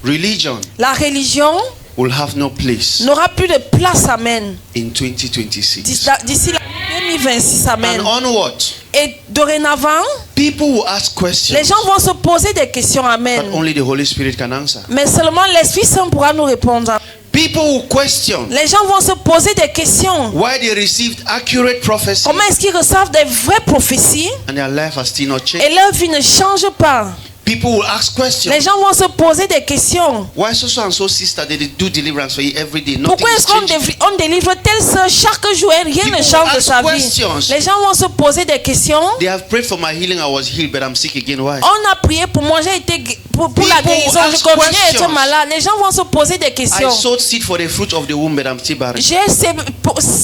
religion la religion will have no place n'aura plus de place, amen, in 2026. d'ici la 2026, amen. And onward, Et dorénavant, people will ask questions les gens vont se poser des questions, amen. that only the Holy Spirit can answer. Mais seulement l'Esprit Saint pourra nous répondre. People will question Les gens vont se poser des questions. why they received accurate prophecy Comment est-ce qu'ils reçoivent des vraies prophéties and their life has still not et changed. leur vie ne change pas? People will ask questions. Les gens vont se poser des questions. Why so and so sister they do deliverance for you every day? Nothing Pourquoi is est-ce qu'on changing. on délivre telle sœur chaque jour et rien ne People change de ask sa vie? questions. Les gens vont se poser des questions. They have prayed for my healing, I was healed, but I'm sick again. Why? On a prié pour moi, j'ai été pour la People guérison, je ask continue à être questions. malade. Les gens vont se poser des I questions. sowed seed for the fruit of the womb, but I'm still barren. J'ai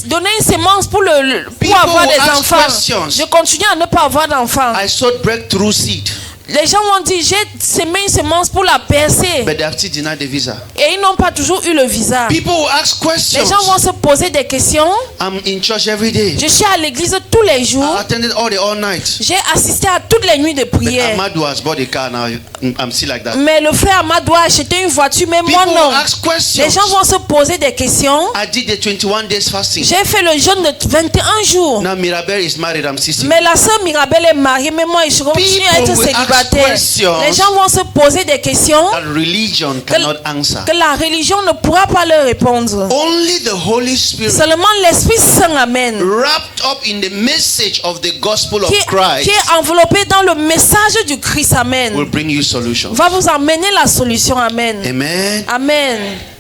donné une sémence pour People avoir des will ask enfants. questions. Je continue à ne pas avoir d'enfants. I sowed breakthrough seed, Les gens vont dire j'ai semé une sémence pour la percer but they have still denied the visa. et ils n'ont pas toujours eu le visa. People will ask Les questions. gens vont se poser des questions. I'm in church every day. Je suis à l'église tous les jours. I attended all night. J'ai assisté à toutes les nuits de But prière. Amadou has bought a car now. I'm still like that. Mais le frère Amadou a acheté une voiture, mais moi People non. will ask Les gens questions. vont se poser des questions. I did the 21 days fasting. J'ai fait le jeûne de 21 jours. Now Mirabel is married. I'm still single. Mais la sœur Mirabel est mariée, mais moi je continue à être People will ask célibataire. questions Les gens vont se poser des questions that religion cannot answer. que la religion ne pourra pas leur répondre. Only the Holy Spirit, Seulement l'Esprit Saint, amen, wrapped up in the message of the gospel of qui Christ, est enveloppé dans le message du Christ, amen, will bring you solution. va vous amener la solution, amen. Amen. Amen.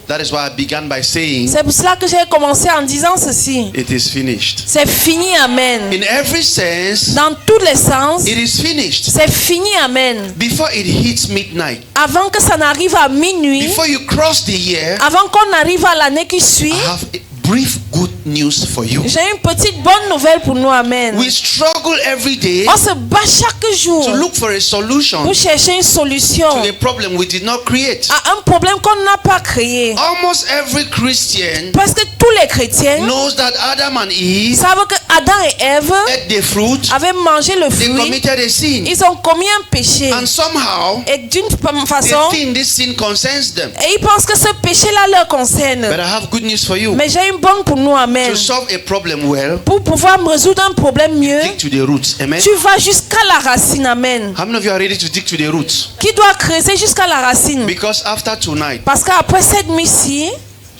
That is why I began by saying, C'est pour cela que j'ai commencé en disant ceci. it is finished. C'est fini, amen. In every sense, Dans tous les sens, it is finished. c'est fini, amen. Before it hits midnight, Avant que ça n'arrive à minuit, before you cross the year, avant qu'on arrive à l'année qui suit, I have a brief good news for you. j'ai une petite bonne nouvelle pour nous, amen. We struggle every day On se bat chaque jour to look for a solution pour chercher une solution to a problem we did not create. à un problème qu'on n'a pas créé. Almost every Christian Parce que tous les chrétiens knows that Adam and Eve savent que Adam et Ève ate the fruit, avaient mangé le they fruit. committed a sin, Ils ont commis un péché. and somehow Et d'une they façon, think this sin concerns them. et ils pensent que ce péché-là leur concerne. But I have good news for you. Mais j'ai une bonne pour nous, amen. To solve a problem well, Pour pouvoir me résoudre un problème mieux, dig to the roots. Amen. tu vas jusqu'à la racine, amen. How many of you are ready to dig to the roots? Qui doit creuser jusqu'à la racine? Because after tonight, Parce qu'après cette nuit-ci,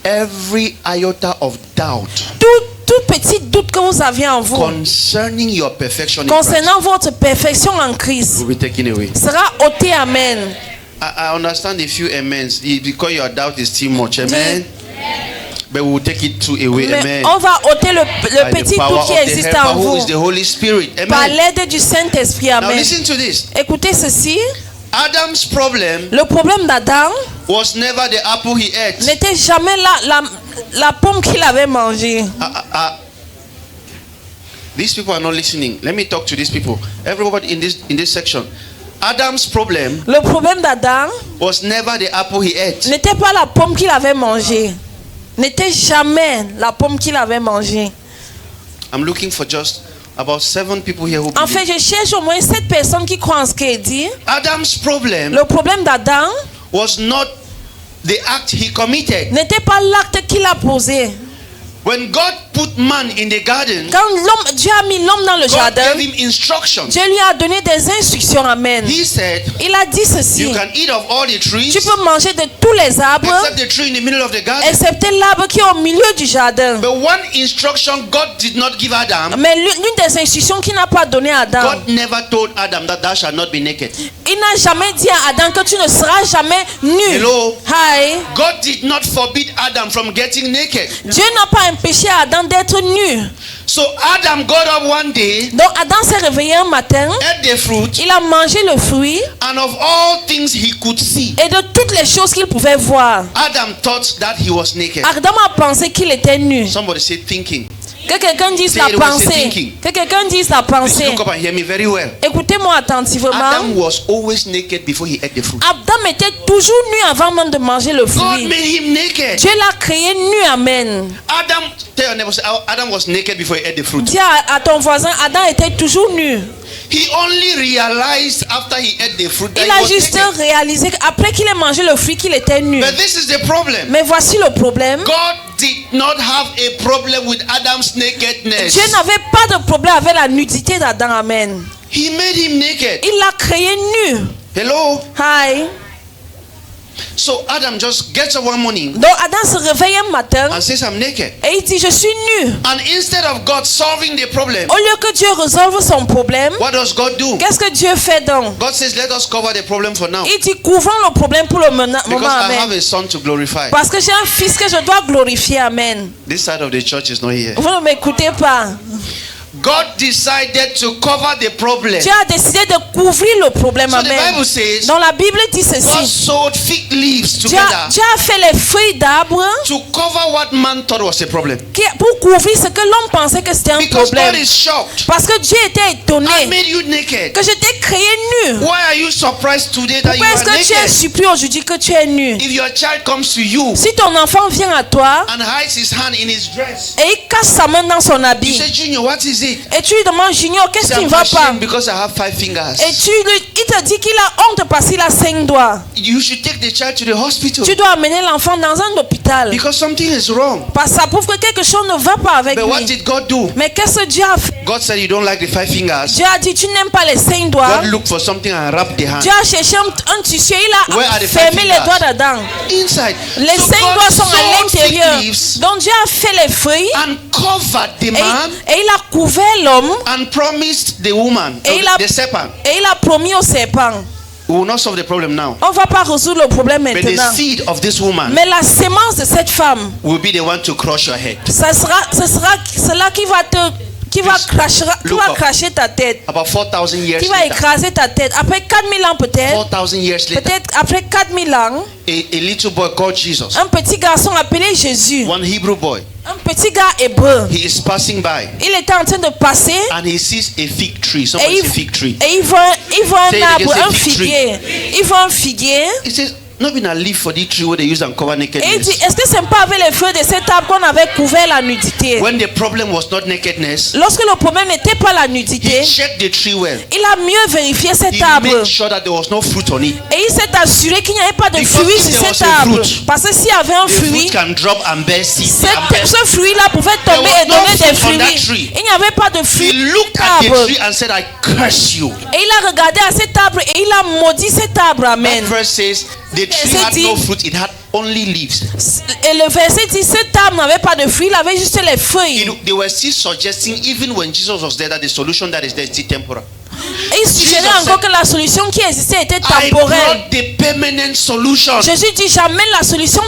every iota of doubt tout petit doute que vous aviez en vous concerning your perfection in Christ concernant votre perfection en Christ will be taken away. sera ôté, amen. I understand a few amens because your doubt is still much. Amen. But we will take it away. Mais Amen. on va ôter le By petit the power doute of qui the existe helper en who vous is the Holy Spirit. par Amen. l'aide du Saint-Esprit, Now amen. listen to this. Écoutez ceci, Adam's problem le problème d'Adam was never the apple he ate. n'était jamais la pomme qu'il avait mangée. These people are not listening. Let me talk to these people. Everybody in this section. Adam's problem Le problème d'Adam was never the apple he ate. n'était pas la pomme qu'il avait mangée. N'était jamais la pomme qu'il avait mangée. I'm looking for just about 7 people here who En fait, believe. je cherche au moins 7 personnes qui croient en ce qu'il dit. Adam's problem Le problème d'Adam was not the act he committed. n'était pas l'acte qu'il a posé. When God put man in the garden, Quand Dieu a mis l'homme dans le God jardin, gave him instructions. Dieu lui a donné des instructions, amen. He said, Il a dit ceci: you can eat of all the trees tu peux manger de tous les arbres, except the tree in the middle of the garden. excepté l'arbre qui est au milieu du jardin. But one instruction God did not give Adam. Mais l'une des instructions qu'il n'a pas donné à Adam, God never told Adam that thou shalt not be naked. il n'a jamais dit à Adam que tu ne seras jamais nu. Hello. Hi. God did not forbid Adam from getting naked. Dieu n'a pas empêché Adam d'être nu. So Adam got up one day, Donc Adam s'est réveillé un matin, ate the fruit, il a mangé le fruit and of all things he could see, et de toutes les choses qu'il pouvait voir, Adam thought that he was naked. Adam a pensé qu'il était nu. Somebody say thinking. Que quelqu'un dise Say la it when say pensée. thinking. Que quelqu'un dise la Please pensée. look up and hear me very well. Écoutez-moi attentivement. Adam was always naked before he ate the fruit. Adam était toujours nu avant même de manger le God fruit. made him naked. Dieu l'a créé nu, amen. Tell your neighbor, say, Adam was naked before he ate the fruit. Dis à ton voisin, Adam était toujours nu. He only realized after he ate the fruit that Il he a was juste naked. réalisé qu'après qu'il ait mangé le fruit qu'il était nu. But this is the problem. Mais voici le problème. God did not have a problem with Adam's nakedness. Dieu n'avait pas de problème avec la nudité d'Adam. Amen. He made him naked. Il l'a créé nu. Hello? Hi. So Adam just gets up one morning Donc Adam se réveille un matin and says, I'm naked. et il dit je suis nu. And instead of God solving the problem, Au lieu que Dieu résolve son problème, what does God do? qu'est-ce que Dieu fait donc? God says, let us cover the problem for now. Il dit couvrons le problème pour le moment. Because I have Amen. a son to glorify. Parce que j'ai un fils que je dois glorifier. Amen. This side of the church is not here. Vous ne m'écoutez pas. God decided to cover the problem. Dieu a décidé de couvrir le problème. So the Amen. Bible says, Dans la Bible dit God ceci. sewed fig leaves Dieu together a fait les feuilles d'arbre to cover what man thought was a problem. pour couvrir ce que l'homme pensait que c'était un Because God problème. is shocked. Parce que Dieu était I étonné made you naked. que je t'ai créé nu. Why are you surprised today that you Pourquoi est-ce are que tu es naked? surpris aujourd'hui que tu es nu? If your child comes to you Si ton enfant vient à toi and hides his hand in his dress, et il casse sa main dans son you habit say, Junior, what is it? et tu lui demandes Junior, He qu'est-ce said, qui ne I'm va pas? ashamed because I have 5 fingers. Et il te dit qu'il a honte parce qu'il a 5 doigts. You should take the child to the hospital Tu dois amener l'enfant dans un hôpital. because something is wrong. Parce que ça prouve que quelque chose ne va pas avec But what lui. did God do? Mais qu'est-ce que Dieu a fait? God said you don't like the 5 fingers. Dieu a dit tu n'aimes pas les 5 doigts. God looked for something and wrapped the hand Dieu a cherché un tissu, il Where are a the fermé five les fingers? doigts dedans. inside. Les So 5 God doigts sont à sewed fig l'intérieur. leaves Donc Dieu a fait les feuilles and covered the et man il a couvert l'homme and promised the woman, et the serpent. et il a promis au serpent. We will not solve the problem now. On ne va pas résoudre le problème But the maintenant. seed of this woman Mais la sémence de cette femme, will be the one to crush your head. ce sera cela qui va cracher ta tête. About 4,000 years Qui va later. écraser ta tête. Après 4000 ans peut-être. 4,000 years later. Peut-être après 4000 ans. A little boy called Jesus. Un petit garçon appelé Jésus. One Hebrew boy. Un petit gars hébreu. He is passing by Il était en train de passer. and he sees a fig tree. Et Somebody il, say fig tree. et il voit Say it un again, arbre, say un fig tree. figuier. Il voit un figuier. He says, not been a leaf for the tree where they use and cover Et il dit, nakedness. est-ce que c'est pas avec les feuilles de cet arbre qu'on avait couvert la nudité? When the problem was not nakedness, Lorsque le problème n'était pas la he nudité, checked the tree well. il a mieux vérifié cet He arbre. made sure that there was no fruit on it. Et il s'est assuré qu'il n'y avait pas de Because fruit if sur there cet was a arbre. fruit, Parce que s'il y avait un The fruit fruit, can drop and bear seed. and bear- ce fruit-là pouvait tomber was et no donner des fruit on that fruits. tree. Il n'y avait pas de He fruit looked sur at the l'arbre. tree and said, I curse you. Et il a regardé à cet arbre et il a maudit cet arbre. That Amen. verse says the tree had no fruit, it had only leaves. Et le verset dit, cet arbre n'avait pas de fruits, il avait juste les feuilles. They were still suggesting, even when Jesus was there, that the solution that is there is still temporal. Et il suggérait Jesus encore said, que la solution qui existait était I temporaire. brought the permanent solution. Jésus dit, j'amène la solution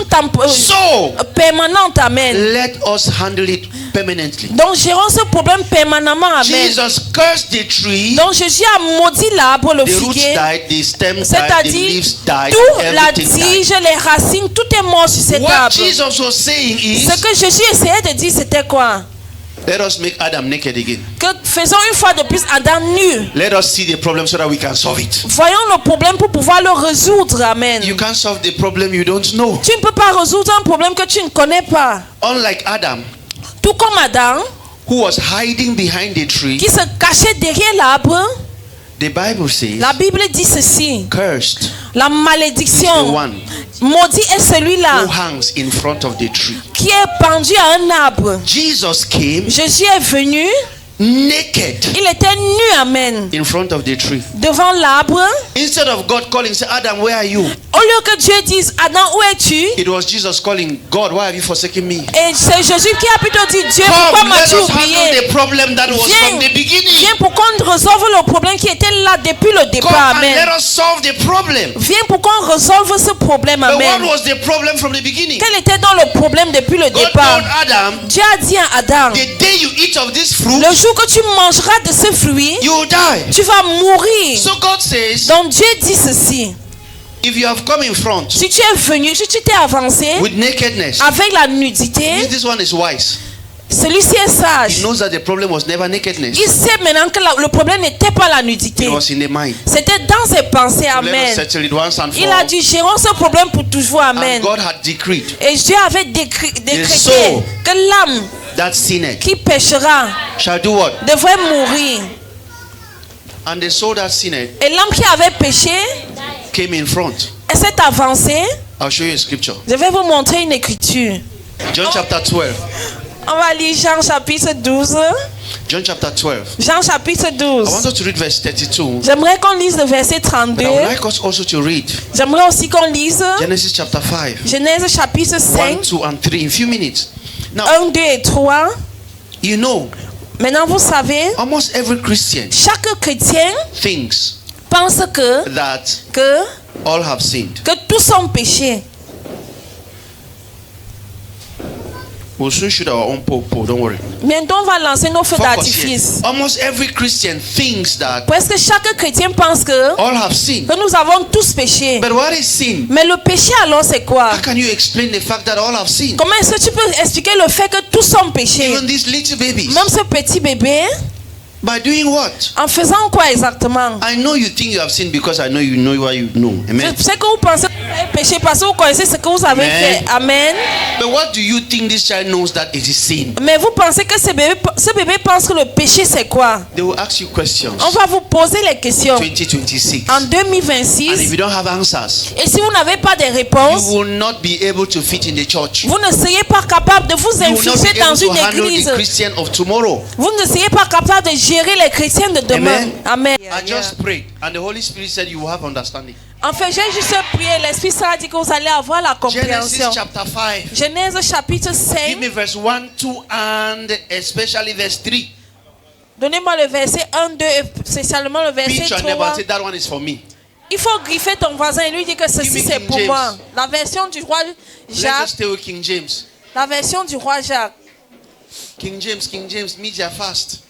So, permanente. Amen. let us handle it permanently. Donc gérons ce problème permanemment. Amen. Jesus cursed the tree. Donc Jésus a maudit l'arbre, le The roots figuier. died, the stems died, the C'est-à-dire, leaves died, toute la everything died. tige, les racines, tout est mort sur cet What arbre. Jesus was saying is, Ce que Jésus essayait de dire, c'était quoi? let us make Adam naked again. Que faisons une fois de plus Adam nu. Let us see the problem so that we can solve it. Voyons le problème pour pouvoir le résoudre. Amen. You can't solve the problem you don't know. Tu ne peux pas résoudre un problème que tu ne connais pas. Unlike Adam, Tout comme Adam, who was hiding behind the tree, qui se cachait derrière l'arbre, the Bible says, la Bible dit ceci. cursed La is the malédiction, one maudit est celui-là who hangs in front of the tree. qui est pendu à un arbre. Jesus came Jésus est venu, naked il était nu, amen, in front of the tree. devant l'arbre. Instead of God calling, say, Adam, where are you? Au lieu que Dieu dise, Adam, où es-tu? It was Jesus calling, God, why have you forsaken me? Et c'est Jésus qui a plutôt dit, Dieu, pourquoi Come, let m'as-tu us handle oublié? the problem that was from the beginning. Viens pour qu'on résolve le problème qui était là depuis le Come départ, and amen. let us solve the problem. Viens pour qu'on résolve ce problème, But what amen. was the problem from the beginning? Quel était donc le problème depuis le God départ? told Adam, Dieu a dit à Adam, the day you eat of this fruit, le jour que tu mangeras de ce fruit, you will die. tu vas mourir. So God says, Donc Dieu dit ceci. if you have come in front Si tu es venu, si tu t'es avancé with nakedness, avec la nudité, this one is wise. celui-ci est He sage. knows that the problem was never nakedness. Il sait maintenant que le problème n'était pas la nudité. It was in the mind. C'était dans ses pensées, So let us amen. settle it once and Il for a all. dit, gérons ce problème pour toujours, And amen. God had decreed Et Dieu avait décrété soul que l'âme that sinned qui péchera shall do what? devrait mourir. And the soul that sinned Et l'homme qui avait péché, came in front. elle s'est avancée. I'll show you a scripture. Je vais vous montrer une écriture. John chapter 12. On va lire Jean chapitre 12. John chapter 12. Jean chapitre I 12. want us to read verse 32. J'aimerais qu'on lise le verset But 32. I would like us also to read J'aimerais aussi qu'on lise Genesis chapter 5. Genèse chapitre 1, 5, 2, and 3 in a few minutes. Now, 1, 2 et 3. you know, Maintenant, vous savez, almost every Christian chaque chrétien thinks pense que all have sinned. tous sont péchés. We'll soon shoot our own pole, don't worry. Bientôt, on va lancer nos feux Focus here. d'artifice. Almost every Christian thinks that Presque chaque chrétien pense que all have sinned. nous avons tous péché. But what is sin? Mais le péché alors c'est quoi? How can you explain the fact that all have sinned? Comment est-ce que tu peux expliquer le fait que tous sont péchés? Even these little babies. Même ce petit bébé, By doing what? en faisant quoi exactement? I know you think you have sinned because I know you know what you know. Amen. Je sais que vous pensez que vous avez péché parce que vous connaissez ce que vous avez Amen. fait. Amen. But what do you think this child knows that it is sin? Mais vous pensez que ce bébé pense que le péché c'est quoi? They will ask you questions. On va vous poser les questions 2026. en And if 2026. you don't have answers, Et si vous n'avez pas de you réponse, will not be able to fit in the church. vous ne seriez pas capable de vous You will not infiltrer be dans able to une handle église. the Christian of tomorrow. Vous ne seriez pas capable de gérer les chrétiens de demain. Amen. Amen. I just prayed, and the Holy Spirit said you will have understanding. En fait, j'ai juste prié. L'Esprit Saint a dit que vous allez avoir la Genesis compréhension. chapter 5. Genèse chapitre Give 5. me verse 1, 2, and especially verse 3. Donnez-moi le verset 1, 2 et spécialement le verset Pinch your neighbor 3. and say that one is for me. Il faut griffer ton voisin et lui dire que Give ceci me c'est King pour James. moi. La version du roi Let's just Jacques. stay with King James. La version du roi Jacques. King James, media fast.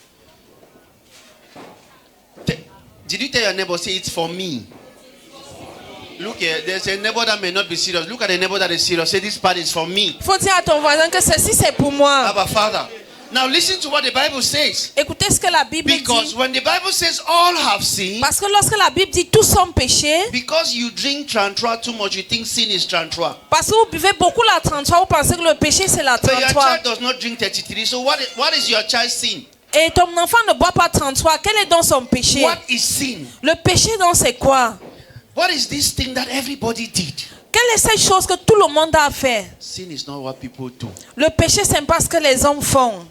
Did you tell your neighbor, say it's for me? Look here, there's a neighbor that may not be serious. Look at the neighbor that is serious. Say this part is for me. Il faut dire à ton voisin que ceci c'est pour moi. Abba Father. Now listen to what the Bible says. Écoutez ce que la Bible Because dit. when the Bible says all have sinned, Parce que lorsque la Bible dit tous sont péchés, because you drink trantra too much, you think sin is trantra. parce que vous buvez beaucoup la 33, vous pensez que le péché c'est la But your 33. child does not drink 33. So what is your child's sin? Et ton enfant ne boit pas 33. Quel est donc son péché? What is sin? Le péché donc c'est quoi? What is this thing that everybody did? Quelle est cette chose que tout le monde a fait? Sin is not what people do. Le péché c'est pas ce que les hommes font.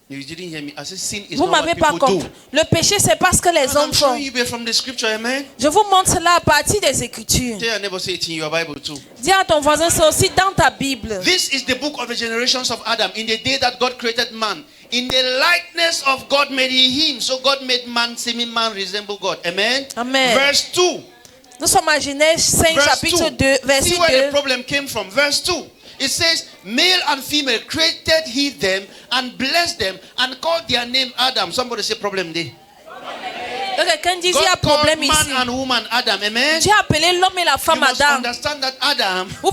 You didn't hear me. I said sin is Vous not what m'avez pas people do. compris. Le péché c'est pas ce que les And I'm hommes font. showing you from the scripture, amen. Je vous montre cela à partir des Écritures. Tell your neighbor, say it in your Bible too. Dis à ton voisin, c'est aussi dans ta Bible. This is the book of the generations of Adam. In the day that God created man, in the likeness of God made he him. So God made man, seeming man resemble God. Amen. Amen. Verse 2. Nous sommes à Genèse 5, Verse chapitre 2. 2, verset See where the 2. problem came from. Verse 2. It says, male and female created he them and blessed them and called their name Adam. Somebody say problem there. Quelqu'un dit, il y a God called problème man ici. and woman Adam. Amen. Dieu a appelé l'homme et la You femme must Adam. understand that Adam Vous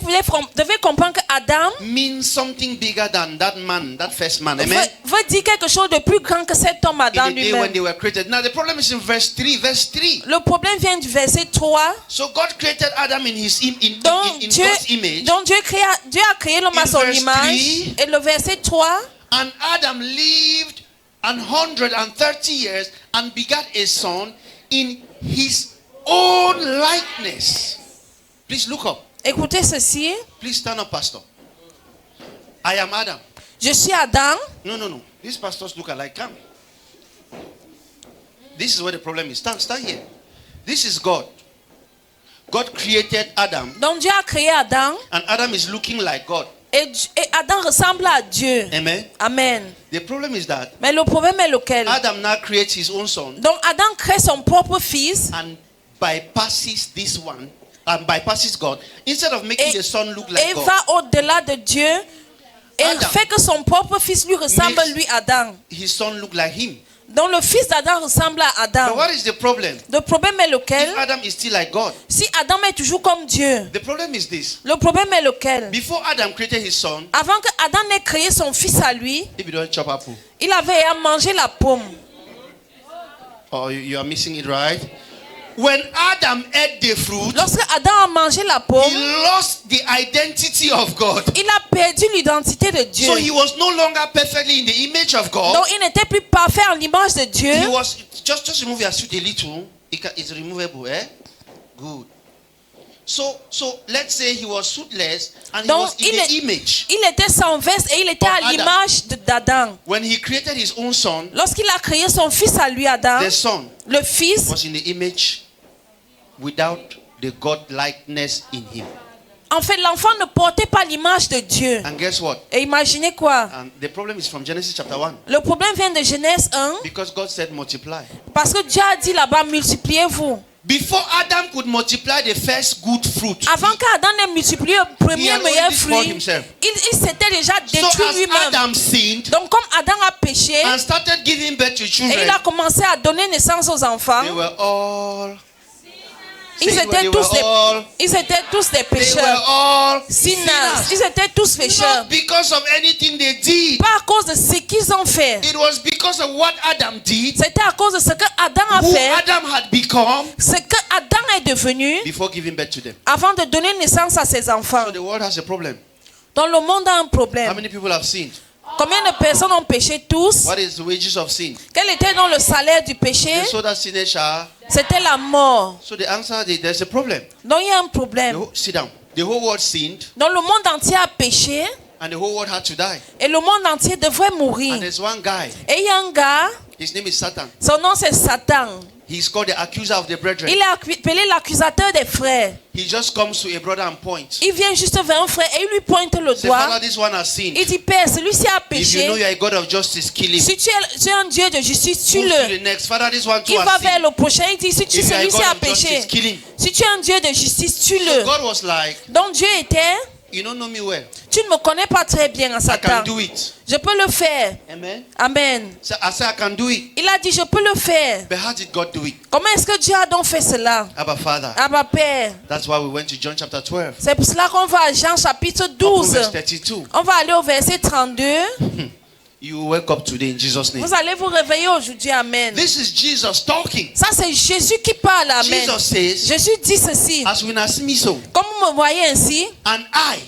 devez comprendre que Adam means something bigger than that man, that first man. veut, Amen. veut dire quelque chose de plus grand que cet homme Adam In the day when lui-même. they were created. Now the problem is in verse 3. Verse 3. Le problème vient du verset 3. So God created Adam in his in Donc Dieu, God's image. donc Dieu a créé l'homme à In son verse image. 3, Et le verset 3. And Adam lived 130 years and begat a son in his own likeness. Please look up. Écoutez ceci. Please stand up, Pastor. I am Adam. Je suis Adam. No. These pastors look alike. Come. This is where the problem is. Stand here. This is God. God created Adam. Donc Dieu a créé Adam. And Adam is looking like God. Et Adam ressemble à Dieu. Amen. Amen. The problem is that Mais le problème est lequel? Adam now creates his own son Donc Adam crée son propre fils. and bypasses this one and bypasses God. Instead of making the son look like Et God, va au-delà de Dieu. Et Adam fait que son propre fils lui ressemble makes lui Adam. his son look like him. Donc le fils d'Adam ressemble à But Adam. what is the problem? Le problème est lequel? If Adam is still like God, Si Adam est toujours comme Dieu. the problem is this. Le problème est lequel? Before Adam created his son, Avant que Adam n'ait créé son fils à lui, if you don't chop apple, il avait à manger la pomme. or you are missing it, right? When Adam ate the fruit, Lorsque Adam a mangé la pomme, he lost the identity of God. il a perdu l'identité de Dieu. So he was no longer perfectly in the image of God. Donc il n'était plus parfait en l'image de Dieu. He was just remove your suit a little. It's removable, eh? Good. So let's say he was suitless and he Donc was in the image. il était sans veste et il était Of à Adam. l'image d'Adam. When he created his own son, Lorsqu'il a créé son fils à lui, Adam, the son le fils, was in the image without the God-likeness in him. en fait, l'enfant ne portait pas l'image de Dieu. And guess what? Et imaginez quoi? And the problem is from Genesis chapter 1. Le problème vient de Genèse 1, Because God said multiply. parce que Dieu a dit là-bas, multipliez-vous. Before Adam could multiply the first good fruit, Avant qu'Adam ait multiplié le He premier had meilleur already destroyed fruit, himself. il s'était déjà so détruit as lui-même. Adam sinned Donc comme Adam a péché, and started giving birth to et children, il a commencé à donner naissance aux enfants, they were all ils étaient tous des they were pécheurs. all Sinners. Ils sinners. étaient tous pécheurs. Not because of anything they did. Pas à cause de ce qu'ils ont fait. It was because of what Adam did, C'était à cause de ce que Adam a who fait, Adam had become ce que Adam est devenu before giving birth to them. avant de donner naissance à ses enfants. So the world has a problem. Donc le monde a un How problème. many people have sinned? Combien de personnes ont péché tous? What is the wages of sin? Quel était donc le salaire du péché? So that sinners shall. C'était la mort. So the answer, there's a problem. Donc il y a un problème. Sit down. The whole world sinned, Donc le monde entier a péché and the whole world had to die. et le monde entier devrait mourir. And there's one guy. Et il y a un gars, His name is Satan. son nom c'est Satan. He's called the accuser of the brethren. Il est appelé l'accusateur des frères. He just comes to a brother and points. Il vient juste vers un frère et il lui pointe le Say, doigt. Father, this one has sinned. Il dit, Père, celui-ci a If you know péché. you are a God of justice, kill him. Si tu es un Dieu de justice, Move to tue-le. the next. Father, this one too Il va has vers sinned. le prochain. Il dit, si If you are a celui-ci God a of justice, péché. kill him. Si tu es un Dieu de justice, So tue-le. God was like, Donc Dieu était, you don't know me well. tu ne me connais pas très bien en I can Satan. do it. Je peux le faire. Amen. Amen. So I said I can do it. Il a dit, je peux le faire. But how did God do it? Comment est-ce que Dieu a donc fait cela? Abba Father. Abba Père. That's why we went to John chapter 12. C'est pour cela qu'on va à Jean chapitre Up to 12. verse 32. On va aller au verset 32. You will wake up today in Jesus' name. Vous allez vous réveiller aujourd'hui. Amen. This is Jesus talking. Ça, c'est Jésus qui parle. Amen. Jesus says, Jésus dit ceci. as we see me so, Comme vous me voyez ainsi, and I,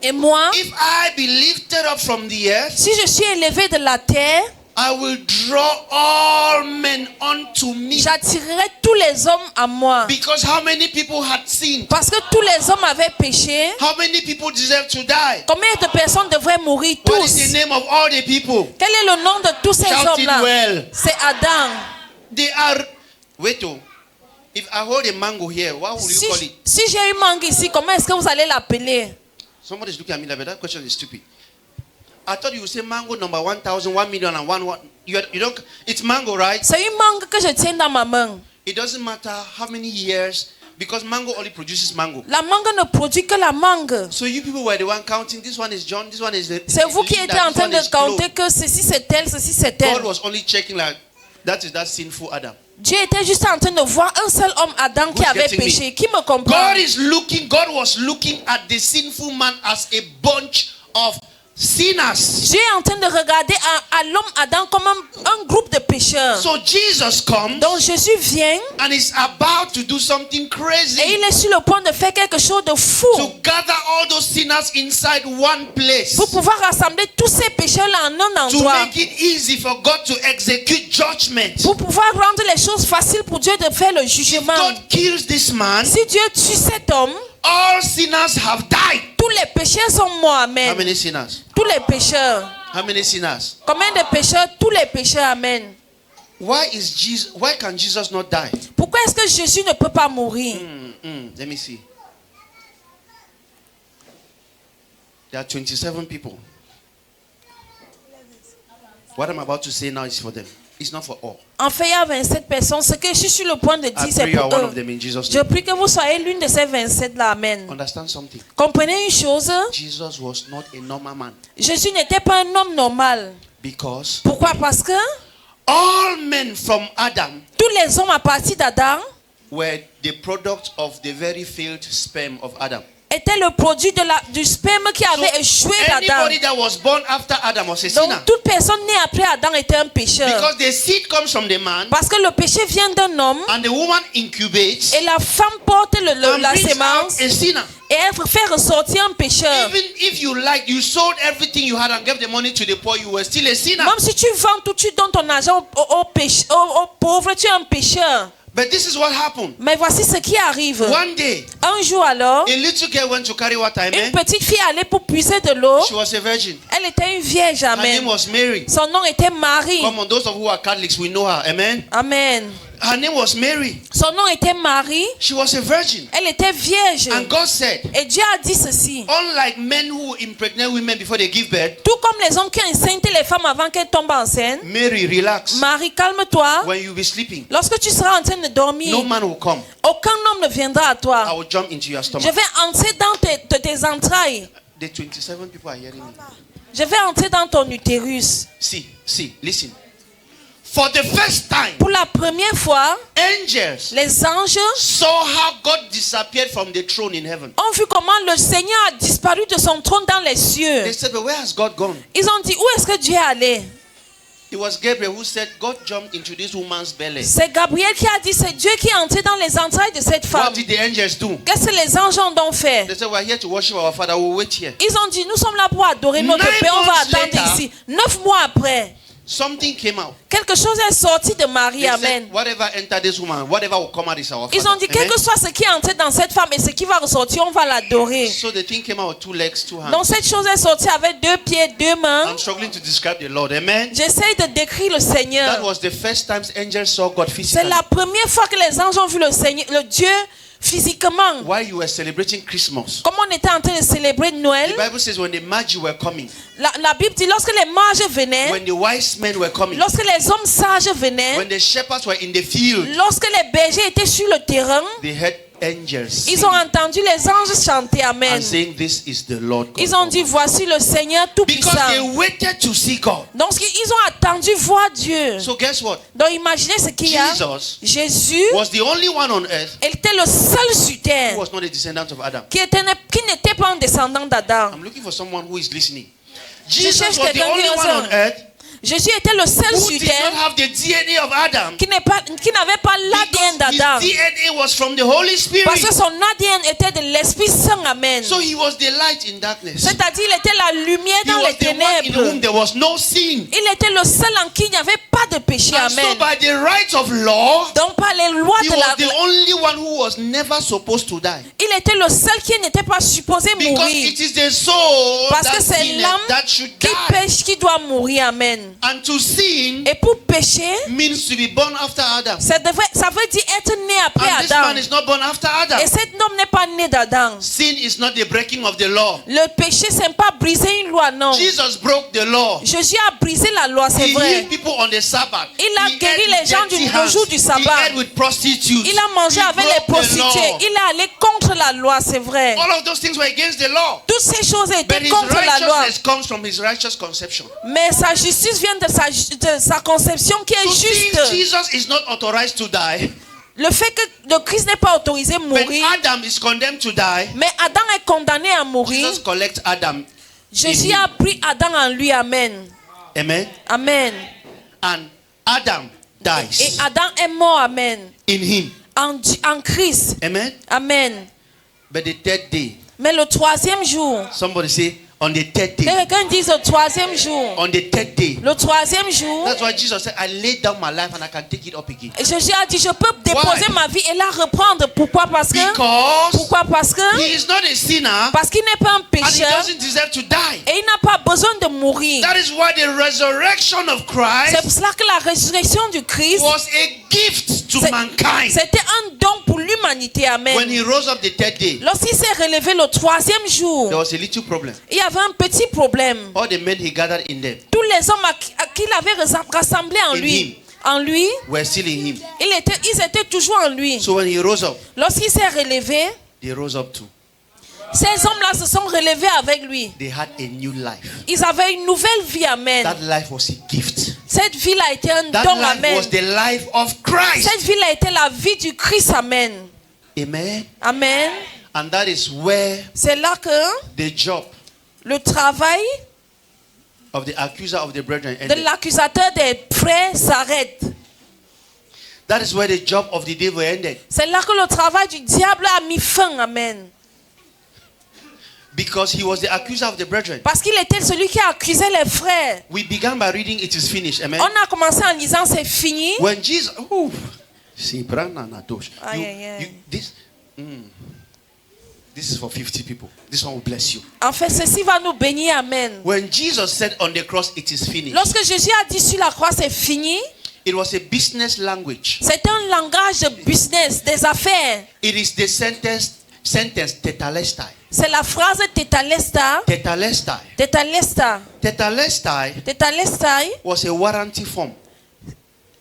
et moi, if I be lifted up from the earth, si je suis élevé de la terre, I will draw all men unto me. j'attirerai tous les hommes à moi. Because how many people had sinned? Parce que tous les hommes avaient péché. How many people deserve to die? Combien de personnes devraient mourir? What is the Tous. name of all the people? Quel est le nom de tous ces Shout it hommes-là? well. C'est Adam. They are. Wait, oh. If I hold a mango here, what will you call it? Si j'ai une mangue ici, comment est-ce que vous allez l'appeler? Somebody's looking at me like that. That question is stupid. I thought you would say mango number 1,000, 1,000,000 and 1. You don't. It's mango, right? C'est une mangue que je tiens dans ma main. It doesn't matter how many years, because mango only produces mango. La mangue ne produit que la mangue. So you people were the one counting. This one is John. This one is the. C'est vous qui Linda, étiez en this train one de is Chloe. compter que ceci c'est tel, ceci c'est tel. God was only checking like that is that sinful Adam. Dieu était juste en train de voir un seul homme, Adam, qui Who's avait getting me? péché. Qui me comprend? God was looking at the sinful man as a bunch of sinners. Dieu est en train de regarder à l'homme Adam comme un groupe de pécheurs. So Jesus comes Donc Jésus vient and is about to do something et crazy il est sur le point de faire quelque chose de fou to gather all those sinners inside one place pour pouvoir rassembler tous ces pécheurs-là en un to endroit. make it easy for God to execute judgment. Pour pouvoir rendre les choses faciles pour Dieu de faire le If jugement. God kills this man, Si Dieu tue cet homme, all sinners have died. tous les pécheurs sont morts. How Amen. many sinners? Tous les pécheurs. How many sinners? Combien de pécheurs? Tous les pécheurs. Amen. Why can Jesus not die? Pourquoi est-ce que Jésus ne peut pas mourir? Let me see. There are 27 people. What I'm about to say now is for them. It's not for all. En fait, il y a 27 personnes. Ce que je suis sur le point de I dire, c'est pray you are pour one of eux. them in Jesus' Je name. prie que vous soyez l'une de ces 27-là. Amen. Understand something. Comprenez une chose. Jesus was not a normal man. Jésus n'était pas un homme normal. Because Pourquoi? Parce que all men from Adam tous les hommes à partir d'Adam were the product of the very failed sperm of Adam. était le produit du sperme qui avait échoué d'Adam. Anybody that was born after Adam was a sinner. Donc toute personne née après Adam était un pécheur. Because the seed comes from the man, Parce que le péché vient d'un homme and the woman incubates et la femme porte and la brings sémence out a sinner. et elle fait ressortir un pécheur. Even if you sold everything you had and gave the money to the poor, you were still a sinner. Même si tu vends tout, tu donnes ton argent aux pauvres, tu es un pécheur. But this is what happened. Mais voici ce qui arrive. One day, Un jour alors, a little girl went to carry water. une Amen. petite fille allait pour puiser de l'eau. She was a virgin. Elle était une vierge. Her name Amen. was Mary. Son nom était Marie. Come on, those of you who are Catholics, we know her. Amen. Amen. Her name was Mary. Son nom était Marie. She was a virgin. Elle était vierge. And God said, Et Dieu a dit ceci. unlike men who impregnate women before they give birth, Tout comme les hommes qui enceintent les femmes avant qu'elles tombent enceintes. Mary, relax. Marie, calme-toi. When you be sleeping, Lorsque tu seras en train de dormir, no man will come. aucun homme ne viendra à I toi. will jump into your Je stomach. vais entrer dans tes entrailles. The 27 people are hearing me. Je vais entrer dans ton utérus. See, listen. For the first time, Pour la première fois, angels les anges saw how God disappeared from the throne in heaven. ont vu comment le Seigneur a disparu de son trône dans les They cieux. said, but where has God gone? Ils ont dit, où est-ce que Dieu est allé? It was Gabriel who said, God jumped into this woman's belly. C'est Gabriel qui a dit, c'est Dieu qui est entré dans les entrailles de cette What femme. did the angels do? Qu'est-ce que les anges ont donc fait? They said, we're here to worship our Father. We'll wait here. Ils ont dit, nous sommes là pour adorer notre 9 Père, on va months attendre later, ici. 9 mois après, Something came out. quelque chose est sorti de Marie. They Amen. said, whatever entered this woman, whatever will come out is our Ils ont Father. dit, quel que soit ce qui est entré dans cette femme et ce qui va ressortir, on va l'adorer. So the thing came out with 2 legs, 2 hands. Donc cette chose est sortie avec 2 pieds, 2 mains. I'm struggling to describe the Lord. Amen. J'essaye de décrire le That Seigneur. was the first time angels saw God C'est physically. la première fois que les anges ont vu le Seigneur, le Dieu physiquement. While you were celebrating Christmas, Comme on était en train de célébrer Noël, the Bible says when the Magi were coming, la Bible dit lorsque les mages venaient, when the wise men were coming, lorsque les hommes sages venaient, when the shepherds were in the field, lorsque les bergers étaient sur le terrain, they heard angels ils sing ont entendu les anges chanter Amen. and saying, "This is the Lord God." Ils ont dit voici le Seigneur tout Because they puissant. waited to see God. Donc ils ont attendu voir Dieu. So guess what? Donc imaginez ce qu'il y a. Jesus Jésus was the only one on earth était le seul sur who terre was not a descendant of Adam. qui n'était pas un descendant d'Adam. I'm looking for someone who is listening. Je Jesus cherche was the quelqu'un only qui one entend. on earth Jésus était le seul who sur did not terre have the DNA of Adam. qui n'avait pas l'ADN Because his d'Adam. DNA was from the Holy Spirit. Parce que son ADN était de l'Esprit Saint. Amen. So he was the light in darkness. C'est-à-dire il était la lumière He dans was les the one in ténèbres. whom there was no sin. Il était le seul en qui il n'y avait pas de péché. And so Amen. by the right of law, Donc par les lois he de was the la... only one who was never supposed to die. Il était le seul qui n'était pas supposé Because mourir. it is the soul Parce que that c'est sinneth l'âme that should qui die. pêche qui doit mourir. Amen. And to sin Et pour pécher, means to be born after Adam. ça veut dire être né après And this man Adam. is not born after Adam. Et cet homme n'est pas né d'Adam. Sin is not the breaking of the law. Le péché, c'est pas briser une loi, non. Jesus broke the law. Jésus a brisé la loi, c'est He vrai. healed people on the Sabbath. Il a He guéri ate les with gens dirty le hands. jour du He sabbat. ate with prostitutes. Il a mangé He avec les broke the prostituées. law. Il est allé contre la loi, c'est vrai. All of those things were against the law. Toutes ces choses But étaient his contre la loi. righteousness comes from his righteous conception. Mais sa justice vient de sa conception qui est So since juste. Jesus is not authorized to die, Le fait que le Christ n'est pas autorisé à when mourir, Adam is condemned to die, mais Adam est condamné à mourir, Jesus collects Adam. Jésus a pris Adam en lui. Amen. Amen. Amen. And Adam Et dies Adam est mort. Amen. in him. En Christ. Amen. Amen. But the third day, Mais le troisième jour, somebody say, on the third day. quelqu'un dit le troisième jour. On the third day. Le troisième jour, That's why Jesus said, I laid down my life and I can take it up again. Jésus a dit, je peux déposer Why? ma vie et la reprendre. Pourquoi? Parce que He is not a sinner parce qu'il n'est pas un and he pécheur doesn't deserve to die. et il n'a pas besoin de mourir. That is why the resurrection of C'est Christ pour cela que la résurrection du Christ, was a gift to mankind. c'était un don pour l'humanité. Amen. When he rose up the third day, Lorsqu'il s'est relevé le troisième there jour, was a little problem. il y avait un petit problème. All the men he gathered in them Tous les hommes à qui il avait rassemblé en In him. lui, were still in him. ils étaient toujours en lui. So when he rose up, Lorsqu'il s'est relevé, they rose up too. ces hommes-là se sont relevés avec lui. They had a new life. Ils avaient une nouvelle vie. Amen. That life was a gift. Cette vie-là a été un That don. life Amen. was the life of Christ. Cette vie-là a été la vie du Christ. Amen. Amen. Amen. And that is where C'est là que the job le travail of the accuser of the brethren de ended. l'accusateur des frères s'arrête. That is where the job of the devil ended. C'est là que le travail du diable a mis fin. Amen. Because he was the accuser of the brethren. Parce qu'il était celui qui accusait les frères. We began by reading it is finished. Amen. On a commencé en lisant c'est fini. When Jesus, see, Brana Nadosh. Aïe, aïe, aïe. This is for 50 people. This one will bless you. En fait, ceci va nous bénir. Amen. When Jesus said on the cross, it is finished, Lorsque Jésus a dit sur la croix c'est fini, it was a business language. c'est un langage de business, des affaires. It is the sentence tetelestai. C'est la phrase tetelestai. Tetelestai. Tetelestai. Tetelestai Tetelestai. was a warranty form.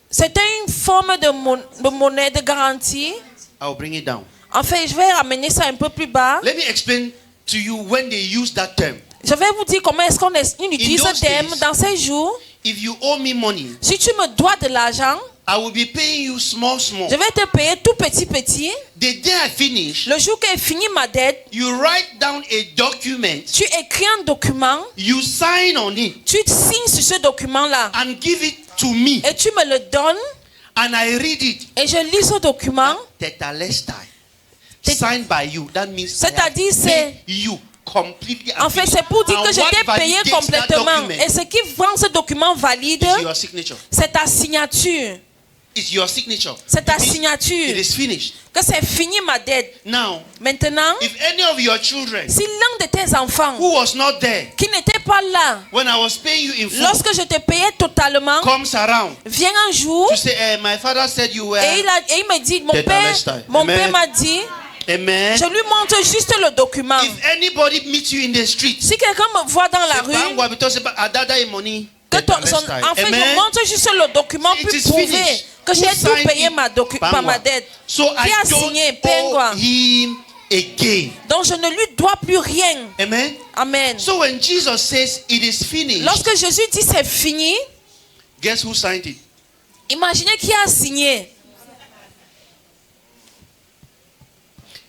C'était une forme de monnaie de garantie. I will bring it down. En fait, je vais ramener ça un peu plus bas. Let me explain to you when they use that term. Je vais vous dire comment est-ce qu'on utilise ce terme dans ces jours. If you owe me money, Si tu me dois de l'argent, I will be paying you small. je vais te payer tout petit. The day I finish, Le jour que j'ai fini ma dette, you write down a document, tu écris un document, you sign on it, tu signes sur ce document-là and give it to me, et tu me le donnes and I read it. et je lis ce document. Tetelestai, signed by you. That means C'est-à-dire, I have c'est- paid you completely. En fait, c'est pour dire And que je what t'ai payé validates that complètement. document Et ce qui rend ce document valide, is your signature. c'est ta signature. It's your signature. C'est ta It means signature. It is finished. Que c'est fini ma dette. Now, Maintenant, if any of your children si l'un de tes enfants who was not there qui n'était pas là when I was paying you in full lorsque je te payais totalement, comes around vient un jour to say, my father said you were. et il me dit, mon Tetelestai. père Amen. m'a dit, Amen. je lui montre juste le document. If anybody meets you in the street, Si quelqu'un me voit dans la rue, que en fait, je montre juste le document It pour is prouver finished. que j'ai Who tout signed payé it? ma dette. So Qui I a don't signé? owe Pengwa. him again. Donc je ne lui dois plus rien. Amen. Amen. So when Jesus says it is finished, Lorsque Jésus dit c'est fini, guess who signed it? imaginez qui a signé.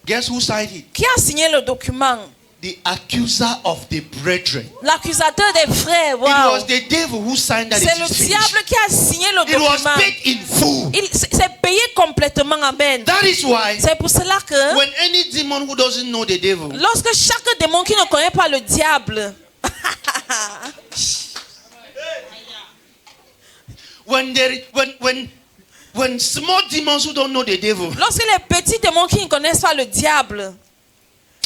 Guess who signed it? Qui a signé le document? The accuser of the brethren. L'accusateur des frères. It Wow. was the devil who signed that C'est it le is finished. diable qui a signé le It was document. paid in full. Il s'est payé complètement. Amen. That is why C'est pour cela que when any demon who doesn't know the devil, lorsque chaque démon qui ne connaît pas le diable, when small demons who don't know the devil, lorsque les petits démons qui ne connaissent pas le diable,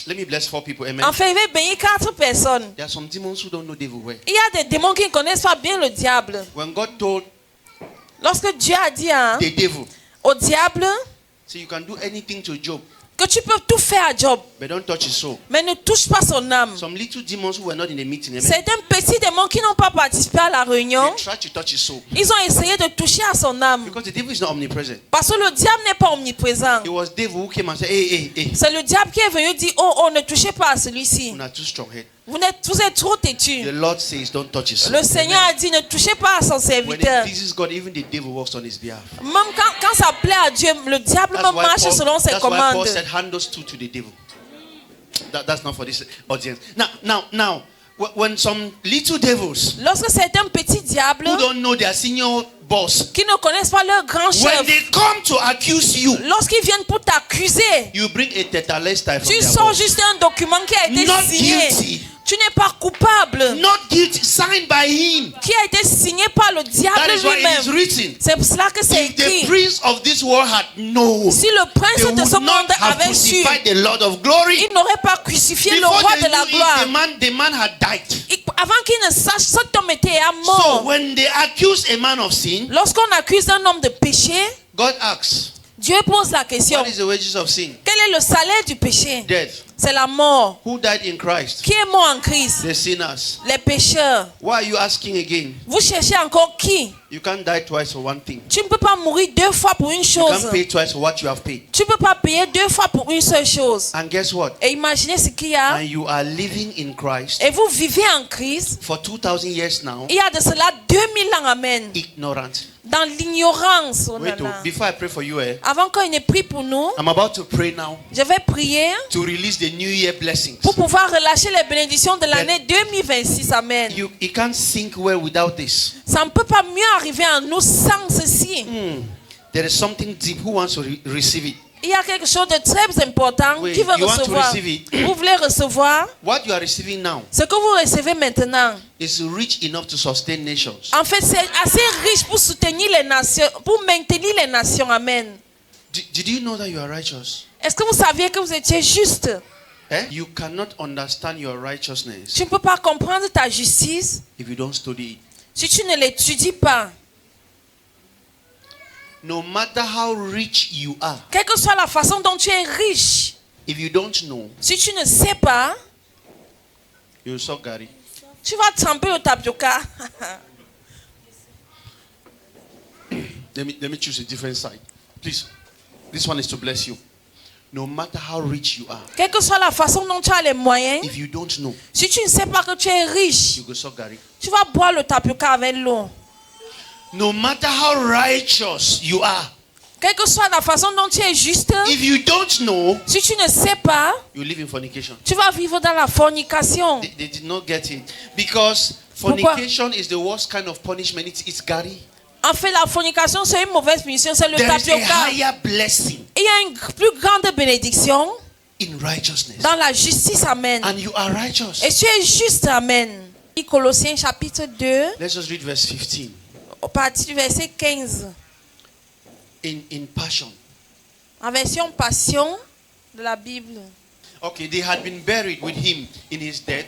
let me bless 4 people. Amen. en fait, il va bénir 4 personnes. There are some demons who don't know devil well. Il y a des démons qui ne connaissent pas bien le diable. When God told Lorsque Dieu a dit the devil, au diable so you can do anything to Job, que tu peux tout faire à Job, but don't touch his soul. mais ne touche pas son âme. Some little demons who were not in the meeting, amen, C'est un petit démon qui n'ont pas participé à la réunion. they tried to touch his soul Ils ont essayé de toucher à son âme. because the devil is not omnipresent. Parce que le diable n'est pas omniprésent. It was devil who came and said, hey, C'est le diable qui est venu dire, oh, ne touchez pas à celui-ci. you're too strong head. Vous êtes trop The têtu. Lord says, don't touch his soul. Le Seigneur a dit, ne touchez pas à son When it serviteur. pleases God, even the devil works on his behalf. Même quand ça plaît à Dieu, le diable même marche selon ses That's why Paul commandes. said, hand those two to the devil. That's not for this audience. Now, when some little devils Lorsque c'est un petit diable who don't know their senior boss, qui ne connaissent pas leur grand when chef, they come to accuse you, lorsqu'ils viennent pour t'accuser, you bring a tetelestai from tu their sors boss. juste un document qui a été Not signé. guilty. Tu n'es pas coupable. Not guilty, signed by him. Qui a été signé par le diable That is why it is lui-même. written. C'est pour cela que c'est If the écrit. prince of this world had known, Si le they prince de ce would monde not have avait su, crucified the Lord of glory. il n'aurait pas crucifié le Before roi they de la knew gloire. it, the man had died. Avant qu'il ne sache, cet homme était à So mort. when they accuse a man of sin, Lorsqu'on accuse un homme de péché, God asks, Dieu pose la question. what is the wages of sin? Quel est le salaire du péché? Death. C'est la mort. Who died in Christ? Qui est mort en Christ? The sinners. Les pécheurs. Why are you asking again? Vous cherchez encore qui? You can't die twice for one thing. Tu ne peux pas mourir deux fois pour une You chose. can't pay twice for what you have paid. Tu ne peux pas payer deux fois pour une seule chose. And guess what? Et imaginez ce qu'il y a. And you are living in Christ Et vous vivez en Christ. for 2000 years now, Il y a de cela 2000 ans, amen. ignorant. Dans l'ignorance. Oh Wait, nana. before I pray for you, Avant qu'on ne prie pour nous, I'm about to pray now je vais prier to release the New Year blessings. pour pouvoir relâcher les bénédictions de l'année 2026. Amen. You can't think well without this. Ça ne peut pas mieux arriver à nous sans ceci. There is something deep. Who wants to receive it? Il y a quelque chose de très important Oui, qui veut you want to recevoir. receive it? Vous voulez recevoir What you are receiving now ce que vous recevez maintenant. is rich enough to sustain nations. En fait, c'est assez riche pour soutenir les nations, pour maintenir les nations. Amen. Did you know that you are righteous? Est-ce que vous saviez que vous étiez juste? Eh? You cannot understand your righteousness Tu ne peux pas comprendre ta justice if you don't study it. si tu ne l'étudies pas. No matter how rich you are, Quelle que soit la façon dont tu es riche, if you don't know, si tu ne sais pas, you will suck Gary. tu vas tremper au tapioca. Let me choose a different side. Please. This one is to bless you. No matter how rich you are, Quelle que soit la façon dont tu as les moyens, if you don't know, si tu ne sais pas que tu es riche, you go suck Gary. tu vas boire le tapioca avec l'eau. No matter how righteous you are, Quelle que soit la façon dont tu es juste, if you don't know, si tu ne sais pas, you live in fornication. tu vas vivre dans la fornication. They did not get it. Because fornication is the worst kind of punishment. It's Gary. En fait, la fornication, c'est une mauvaise punition, c'est le There is a tapioca. higher blessing Il y a une plus grande bénédiction in righteousness. dans la justice, amen. And you are righteous. Et tu es juste, amen. Colossiens chapitre 2, Let's just read verse 15. au partir du verset 15. In Passion. En version passion de la Bible. Okay, they had been buried with him in his death.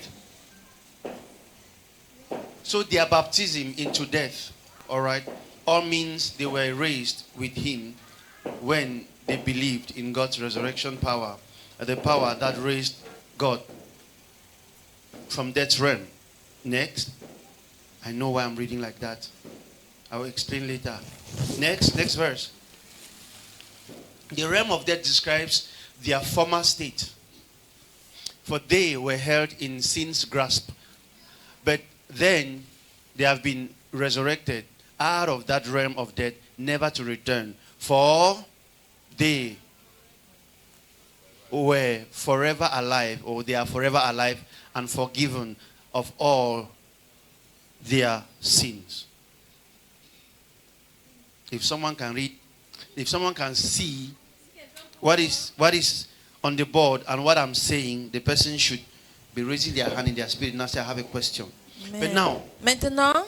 So their baptism into death, all right, all means they were raised with him when they believed in God's resurrection power, the power that raised God from death's realm. Next, I know why I'm reading like that. I will explain later. Next verse. The realm of death describes their former state. For they were held in sin's grasp. But then they have been resurrected out of that realm of death, never to return. For they were forever alive, or they are forever alive and forgiven of all their sins. If someone can read, if someone can see what is on the board and what I'm saying, the person should be raising their hand in their spirit and say, I have a question. But now, Maintenant,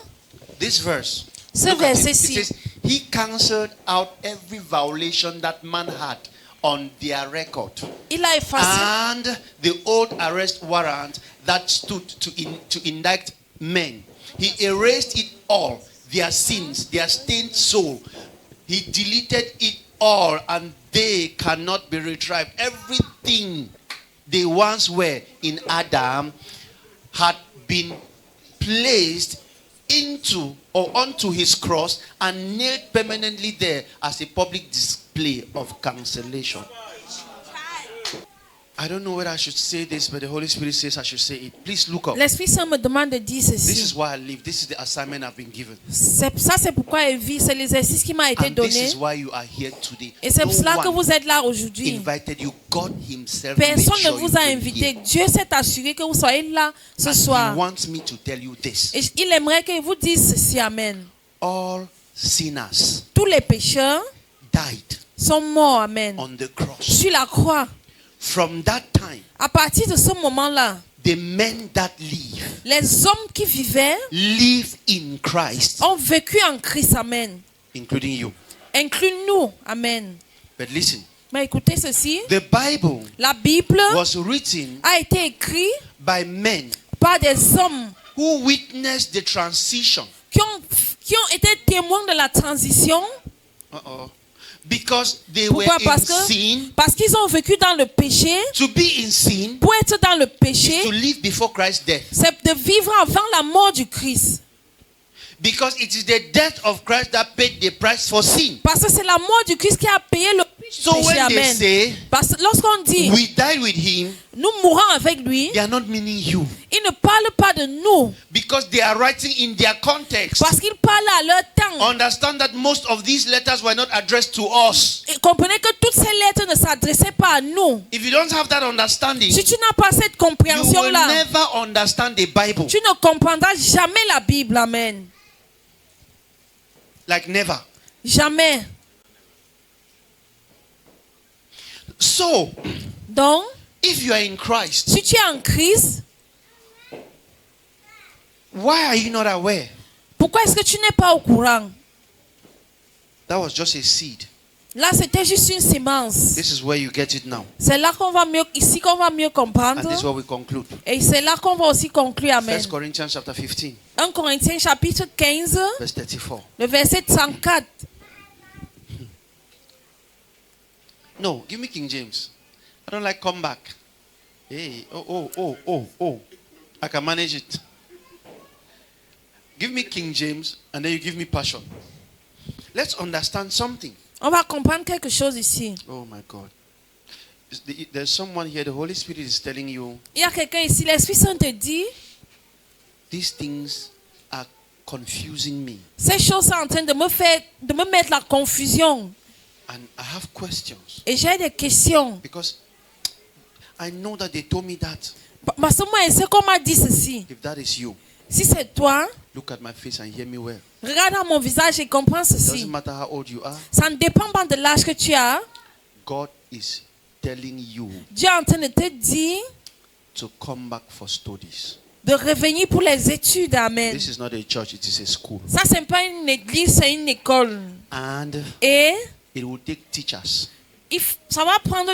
this verse, ce look at it. It verset-ci, says, he cancelled out every violation that man had on their record, il a effacé and the old arrest warrant that stood to indict men. He erased it all, their sins, their stained soul. He deleted it all, and they cannot be retrieved. Everything they once were in Adam had been placed into or onto his cross and nailed permanently there as a public display of cancellation. I don't know whether I should say this, but the Holy Spirit says I should say it. Please look up. L'Esprit Saint me demande de dire This is ceci. why I live. This is the assignment I've been given. Ça, c'est pourquoi elle vit. C'est l'exercice qui m'a été And this donné. is why you are here today. Et c'est pour cela que No one vous êtes là aujourd'hui. invited you. God himself made Personne ne sure vous you a came invité. here. Dieu s'est assuré que vous soyez là ce And soir. he wants me to tell you this. Et il aimerait que vous dise ceci. Amen. All sinners Tous les pécheurs died sont morts. Amen. on the cross. Sur la croix. From that time, À partir de ce moment-là, the men that live les hommes qui vivaient live in Christ, ont vécu en Christ. Amen. including you. Inclus nous. Amen. But listen, Mais écoutez ceci. the Bible La Bible was written a été écrite by men par des hommes who witnessed the transition. qui ont été témoins de la transition. Uh-oh. Because they Pourquoi? were in Parce sin. qu'ils ont vécu dans le péché. To be in sin, Pour être dans le péché, to live before Christ's death. c'est de vivre avant la mort du Christ. Because it is the death of Christ that paid the price for sin. Parce que c'est la mort du Christ qui a payé le prix du So péché. when they Amen. say, Parce que lorsqu'on dit we died with him, nous mourons avec lui, they are not meaning you. ils ne parlent pas de nous. Because they are writing in their context. Parce qu'ils parlent à leur temps. Understand that most of these letters were not addressed to us. Et comprenez que toutes ces lettres ne s'adressaient pas à nous. If you don't have that understanding, Si tu n'as pas cette you will compréhension-là, never understand the Bible. tu ne comprendras jamais la Bible. Amen. Like never. Jamais. So, Donc, if you are in Christ, si tu es en Christ, why are you not aware? pourquoi est-ce que tu n'es pas au courant? That was just a seed. Là, c'était juste une sémence. This is where you get it now. C'est là qu'on va mieux, ici qu'on va mieux And comprendre. this is where we conclude. Et c'est là qu'on va aussi conclure. Amen. 1 Corinthians chapter 15, 1 Corinthiens chapitre 15, verse 34. le verset 34. No, give me King James. I don't like come back. Hey, oh. I can manage it. Give me King James and then you give me Passion. Let's understand something. On va comprendre quelque chose ici. Oh my God. There's someone here, the Holy Spirit is telling you Il y a quelqu'un ici, l'Esprit Saint te dit, these things are confusing me. ces choses sont en train de me mettre la confusion. And I have questions. Et j'ai des questions. Because I know that they told me that. Parce que moi, c'est qu'on m'a dit ceci. If that is you, Si c'est toi, look at my face and hear me well. regarde à mon visage et comprends It ceci. doesn't matter how old you are. Ça ne dépend pas de l'âge que tu as. God is telling you Dieu est en train de te dire to come back for studies. de revenir pour les études. Amen. This is not a church, it is a school. Ça, c'est pas une église, c'est une école. And Et it will take teachers ça va prendre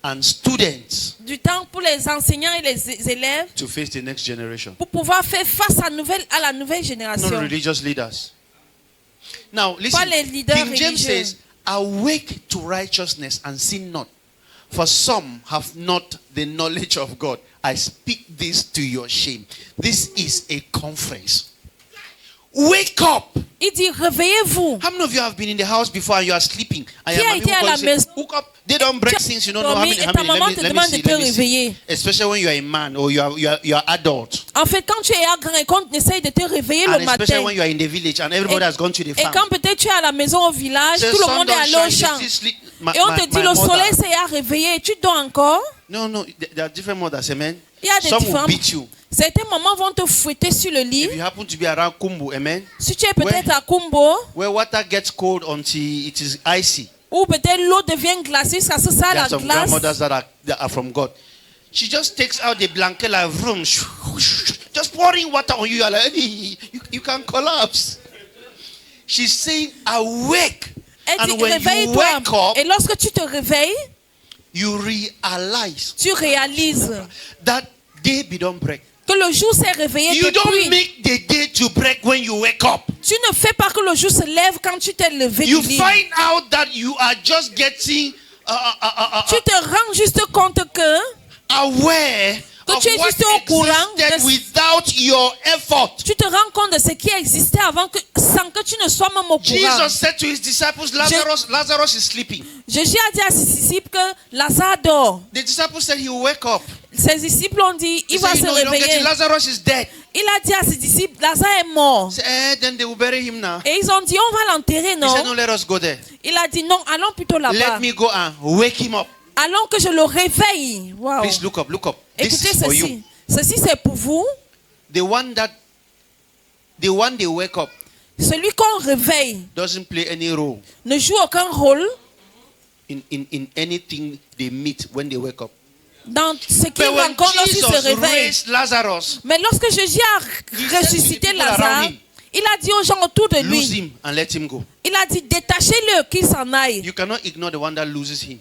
and students du temps pour les enseignants et les élèves to face the next generation. pour pouvoir faire face à la nouvelle Not génération. religious leaders. Now, listen. Pas les leaders King James religieux. says, awake to righteousness and sin not. For some have not the knowledge of God. I speak this to your shame. This is a conference. Wake up. Il dit réveillez-vous. How many of you have been in the house before and you are sleeping? And Qui your a mommy été will à call la you say, maison? Hook up. They don't break Tu as things. You don't know how dormi many. et How ta many? maman Let te me demande see. de te Let me see. réveiller. Especially when you are a man or you are adult. En fait, quand tu es grand et qu'on essaye de te réveiller And le especially matin, when you are in the village and everybody has gone to the et farm. quand peut-être tu es à la maison au village, The tout le sun monde est don't allé au shine, champ. you still sleep. My- Et on my- te dit my le mother- soleil s'est à réveiller et tu dors encore. No, there are different mothers, amen. Il y a des Some will différents. beat you. Certains mamans vont te fouetter sur le lit. If you happen to be around Kumbu, amen, Si tu es peut-être à Kumbo, where water gets cold until it is icy. ou peut-être l'eau devient glacée jusqu'à ce que ça There la are some glace. grandmothers that are from God. She just takes out the blanket like vroom, just pouring water on you. You're like, "Hey, you can collapse." She's saying, awake. Elle dit And when you réveille-toi. wake up, Et lorsque tu te réveilles, you realize tu réalises that day be don't break. que le jour s'est réveillé You don't depuis. make the day to break when you wake up. Tu ne fais pas que le jour se lève quand tu t'es levé You du lit. find out that you are just getting Tu te rends juste compte que aware Que of tu es what juste au courant existed de- without your effort. tu te rends compte de ce qui existait avant que, sans que tu ne sois même au courant. Jesus said to his disciples, Lazarus is sleeping. Jésus a dit à ses disciples que Lazare dort. The disciples said he will wake up. Ses disciples ont dit, He il va said, se you don't get réveiller. it. Lazarus is dead. Il a dit à ses disciples, Lazare est mort. He said, then they will bury him now. Et ils ont dit, on va l'enterrer, He said, non? no, let us go there. Il a dit, non, allons plutôt là-bas. Let me go and wake him up. Allons que je le réveille. Wow. Please look up, look up. This Écoutez is for ceci. you. Ceci, c'est pour vous. The one they wake up Celui qu'on réveille doesn't play any role ne joue aucun rôle in anything they meet when they wake up. dans ce qu'il But when rencontre lorsqu'il se Jesus réveille. raised Lazarus, Mais lorsque Jésus a said to the ressuscité people around Lazare, him, il a dit aux gens autour de lose lui, him and let him go. il a dit détachez-le qu'il s'en aille. You cannot ignore the one that loses him.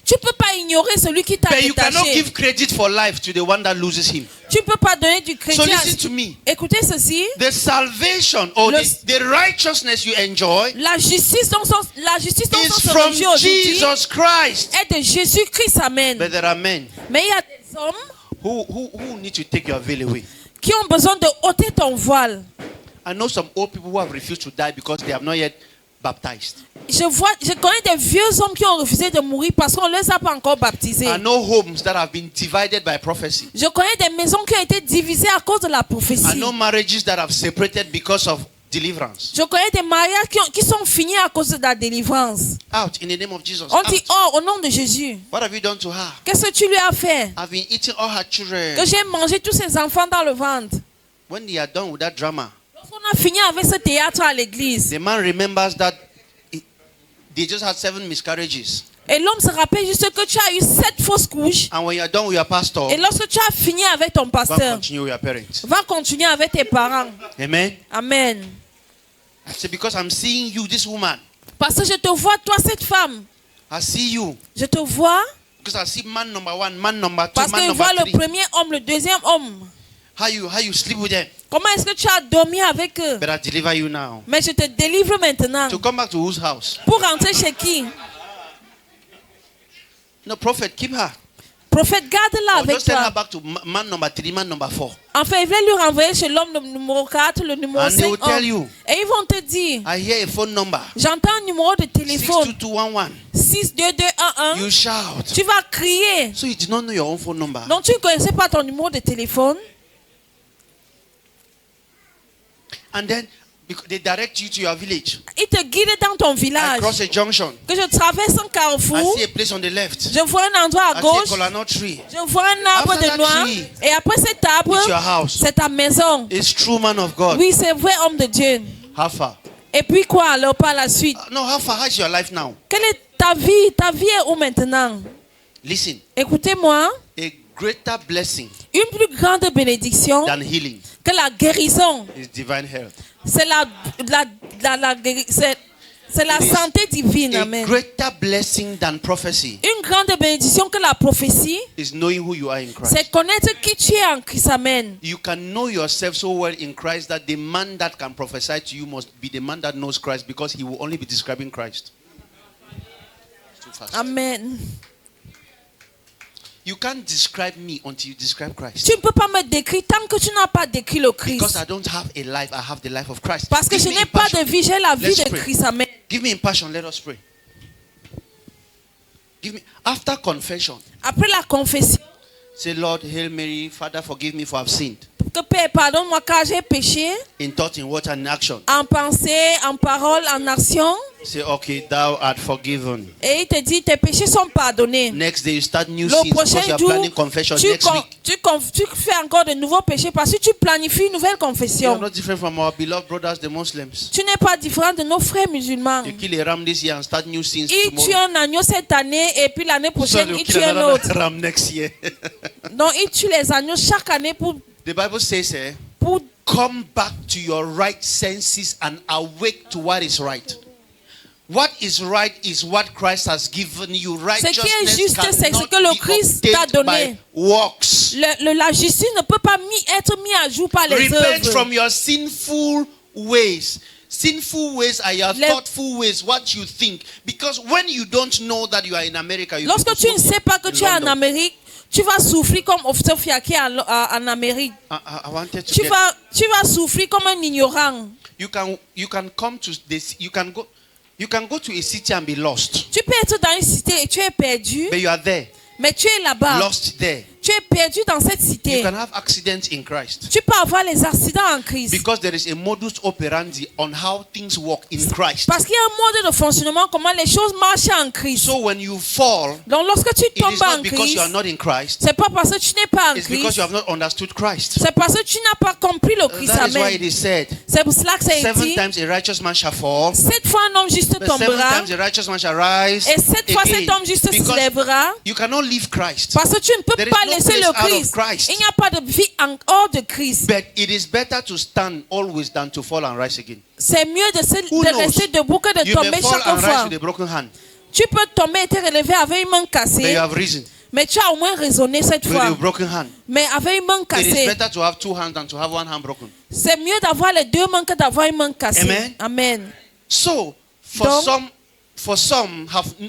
Tu ne peux pas ignorer celui qui t'a But you cannot détaché. give credit for life to the one that loses him. Tu ne peux pas donner du crédit So à... listen to me. Écoutez ceci. The salvation or Le- the righteousness you enjoy La justice dont is on se from réjouit aujourd'hui Jesus Christ. est de Jésus-Christ. Amen. But there are men Mais il y a des hommes who need to take your veil away. qui ont besoin de ôter ton voile. I know some old people who have refused to die because they have not yet baptized. Je connais des vieux hommes qui ont refusé de mourir parce qu'on ne les a pas encore baptisés. I know homes that have been divided by prophecy. Je connais des maisons qui ont été divisées à cause de la I prophétie. know marriages that have separated because of deliverance. Je connais des mariages qui sont finis à cause de la délivrance. Out in the name of Jesus. On dit, Out. oh, au nom de Jésus, What have you done to her? qu'est-ce que tu lui as fait? I've been eating all her children. Que j'ai mangé tous ses enfants dans le ventre. When they are done with that drama, Lorsqu'on a fini avec ce théâtre à l'église, the man remembers that they just had 7 miscarriages. et l'homme se rappelle juste que tu as eu 7 fausses couches. And when you are done with your pastor, Et lorsque tu as fini avec ton go and pasteur, continue with your parents. va continuer avec tes parents. Amen. Amen. I say, because I'm seeing you, this woman. Parce que je te vois, toi, cette femme. I see you. Je te vois Because I see man number 1, man number 2, parce que man je number vois le 3. premier homme, le deuxième homme. How you sleep with them. Comment est-ce que tu as dormi avec eux? But I deliver you now. Mais je te délivre maintenant. To come back to whose house? Pour rentrer chez qui? No, prophet, keep her. Prophète, garde-la Or avec just send her toi. back to man number 3, man number 4. Enfin, il va lui renvoyer chez l'homme le numéro 4, le numéro And they 5. will tell you. Et ils vont te dire, I hear a phone number. j'entends un numéro de téléphone 62211. 62211. You shout. Tu vas crier. So you did not know your own phone number. Donc tu ne connaissais pas ton numéro de téléphone. And then because they direct you to your village. Il te guide dans ton I village. cross a junction. Que je traverse un I carrefour. see a place on the left. Je vois un endroit à I see a gauche. coconut tree. Je vois un arbre After de that noix. tree, Et après cet arbre, it's your house. c'est ta maison. It's true man of God. Oui, c'est vrai homme de Dieu. How far? Et puis quoi alors par la suite? No, how far? How's your life now? Quelle est ta vie? Ta vie est où maintenant? Listen. Écoutez-moi. A greater blessing Une plus grande bénédiction than healing que la guérison, is divine health. c'est c'est la It is santé divine. A Amen. greater blessing than prophecy Une grande bénédiction que la prophétie, is knowing who you are in Christ. c'est connaître qui tu es en Christ. Amen. You can know yourself so well in Christ that the man that can prophesy to you must be the man that knows Christ, because he will only be describing Christ. It's too fast. Amen. You can't describe me until you describe Christ. Tu ne peux pas me décrire tant que tu n'as pas décrit le Christ. Because I don't have a life, I have the life of Christ. Parce que Give je me n'ai in pas passion. de vie, j'ai la vie Let's de pray. Christ. Amen. Give me in passion, let us pray. Give me after confession. Après la confession, Say, Lord, Hail Mary, Father, forgive me for I've sinned. que Père, pardonne-moi car j'ai péché In thought, in word, and in action. en pensée, en parole, en action. Say, okay, thou art forgiven. Et il te dit, tes péchés sont pardonnés. Next day, you start new Le sins because prochain you are jour, planning confession tu, next week. tu fais encore de nouveaux péchés parce que tu planifies une nouvelle You are confession. not different from our beloved brothers, the Muslims. Tu n'es pas différent de nos frères musulmans. You kill a ram this year and start new sins Il tue tomorrow. un agneau cette année et puis l'année So prochaine, you il kill tue un another autre. ram next year. Donc, il tue les agneaux chaque année pour The Bible says, come back to your right senses and awake to what is right. What is right is what Christ has given you. Ce qui est Righteousness juste, c'est ce cannot que le be Christ t'a obtained donné. by works. La justice ne peut pas être mise à jour par les Repent œuvres. from your sinful ways. Sinful ways are your Les- thoughtful ways, what you think. Because when you don't know that you are in America, you Lorsque tu ne sais pas que tu es en London. Amérique, tu vas souffrir comme Sophia qui est en Amérique. I wanted to Tu get, vas souffrir comme un ignorant. you can come to this, you can go to a city and be lost. Tu peux être dans une cité et tu es perdu, But you are there, mais tu es là-bas. lost there. Tu es perdu dans cette You cité. can have accidents in Christ. Tu peux avoir les accidents en Christ. Because there is a modus operandi on how things work in Christ. Parce qu'il y a un mode de fonctionnement, comment les choses marchent en Christ. So when you fall, Donc lorsque tu it is tombes en not because you are Christ, not in Christ. c'est pas parce que tu n'es pas en It's because Christ. you have not understood Christ. C'est parce que tu n'as pas compris le Christ. That is why Amen. it is said, C'est pour cela que ça a 7 dit, times a righteous man shall fall, 7 fois un homme juste but 7 tombera, times a righteous man shall rise. et 7 fois again. cet homme juste se Because lèvera. you cannot leave Christ. Parce que tu ne peux There is pas no laisser place le out of Christ. Christ. Il n'y a pas de vie en hors de Christ. But it is better to stand always than to fall and rise again. C'est mieux Who de knows? rester debout que de You may tomber fall chaque and rise fois. with a broken hand. Tu peux tomber et te relever avec une main But cassée, you have risen mais tu as au moins raisonné cette with a fois. broken hand. Mais avec une main It is cassée, better to have two hands than to have one hand broken. c'est mieux d'avoir les deux mains que d'avoir une main cassée. Amen. Amen. So, for Donc- some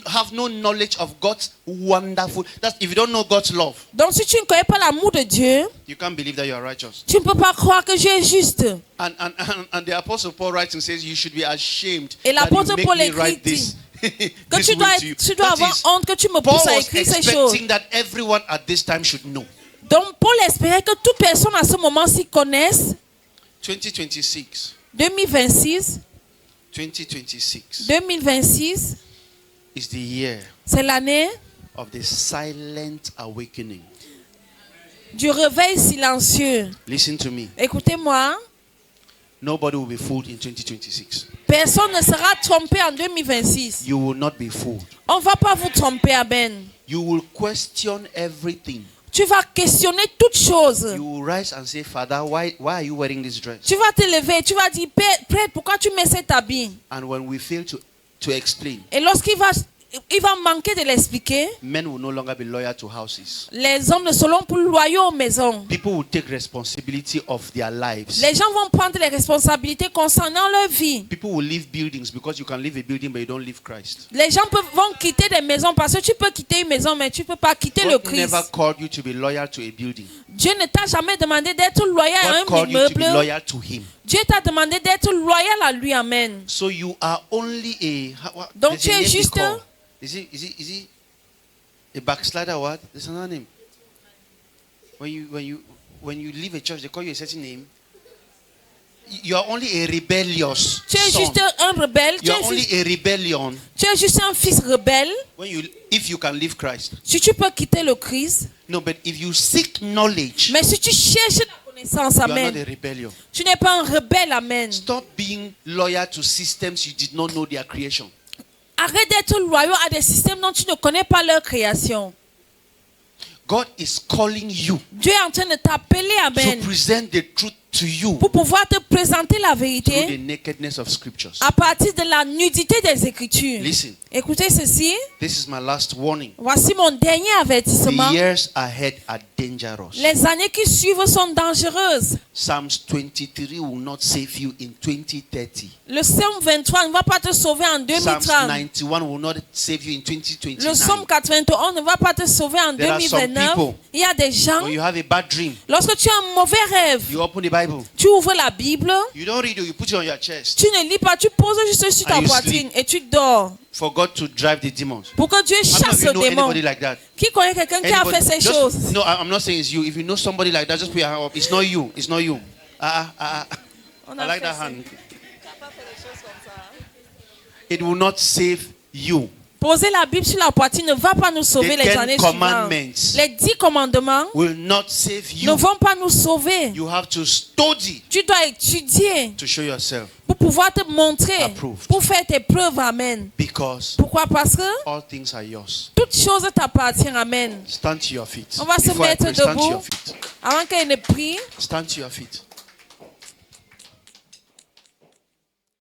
have no knowledge of God's wonderful. That's if you don't know God's love, Donc si tu ne connais pas l'amour de Dieu, you can't believe that you are righteous. tu ne peux pas croire que Dieu est juste. And the apostle Paul writes and says, you should be ashamed Et that l'apôtre you make Paul me écrit, write this. Que this tu way dois, to you. tu dois That avoir is, honte que tu me Paul pousses à was écrire ces choses. expecting that everyone at this time should know. Donc Paul espérait que toute personne à ce moment-ci connaisse 2026. 2026. 2026 is the year C'est l'année of the silent awakening. du réveil silencieux. Listen to me. Écoutez-moi, Nobody will be fooled in 2026. personne ne sera trompé en 2026. You will not be fooled. On ne va pas vous tromper, Amen. You will question everything. Tu vas questionner toutes choses. You will rise and say, Father, why are you wearing this dress? Tu vas te lever, tu vas dire, Père, pourquoi tu mets cet habit? And when we fail to explain, Et lorsqu'il va manquer de l'expliquer, men will no longer be loyal to houses. les hommes ne seront plus loyaux aux maisons. People will take responsibility of their lives. Les gens vont prendre les responsabilités concernant leur vie. People will leave buildings because you can leave a building but you don't leave Christ. Les gens vont quitter des maisons parce que tu peux quitter une maison, mais tu ne peux pas quitter le God Christ. never called you to be loyal to a building. Dieu ne t'a jamais demandé d'être loyal à God un called you to be immeuble. loyal to Him. Dieu t'a demandé d'être loyal à lui. Amen. So you are only Donc there's tu a es name they juste call. Is he a backslider or what? There's another name. When you leave a church, they call you a certain name. You are only a rebellious Tu es son. juste un rebelle. You are only a rebellion Tu es juste un fils rebelle. if you can leave Christ. Si tu peux quitter le Christ. No, but if you seek knowledge, Mais si tu cherches la connaissance, you are not amen. a rebellion. Tu n'es pas un rebelle, amen. Stop being loyal to systems you did not know their creation. Arrête d'être loyal à des systèmes dont tu ne connais pas leur création. God is calling you Dieu est en train de t'appeler, to amen, present the truth to you pour pouvoir te présenter la through the vérité nakedness of scriptures. à partir de la nudité des Écritures. Listen, Écoutez ceci. this is my last warning. Voici mon dernier avertissement. The years ahead are dangerous. Les années qui suivent sont dangereuses. Psalms 23 will not save you in 2030. Le psaume 23 ne va pas te sauver en Psalms 2030. 91 will not save you in Le 2029. psaume 81 ne va pas te sauver en There are some 2029. people, Il y a des gens, when you have a bad dream, lorsque tu as un mauvais rêve, you open the Bible. tu ouvres la Bible, You don't read it, you put it on your chest. tu ne lis pas, tu poses juste sur ta And you poitrine et tu dors. For God to drive the demons. Pour que Dieu How many of chasse you le know démon. anybody like that? Qui connaît quelqu'un qui a fait ces choses? No, I'm not saying it's you. If you know somebody like that, just put your hand up. It's not you. It's not you. On I a like fait that ça. hand. It will not save you. Poser la Bible sur la poitrine ne va pas nous sauver The les 10 années suivantes. commandments Les 10 commandements will not save ne you. vont pas nous sauver. You have to study Tu dois étudier to show yourself. pour pouvoir te montrer, Approved. pour faire tes preuves. Amen. Because Pourquoi? Parce que all things are yours. toutes choses t'appartiennent. Amen. Stand to your feet. On va se Before I mettre pray, stand to debout. your feet. Avant qu'elle ne prie, Stand to your feet.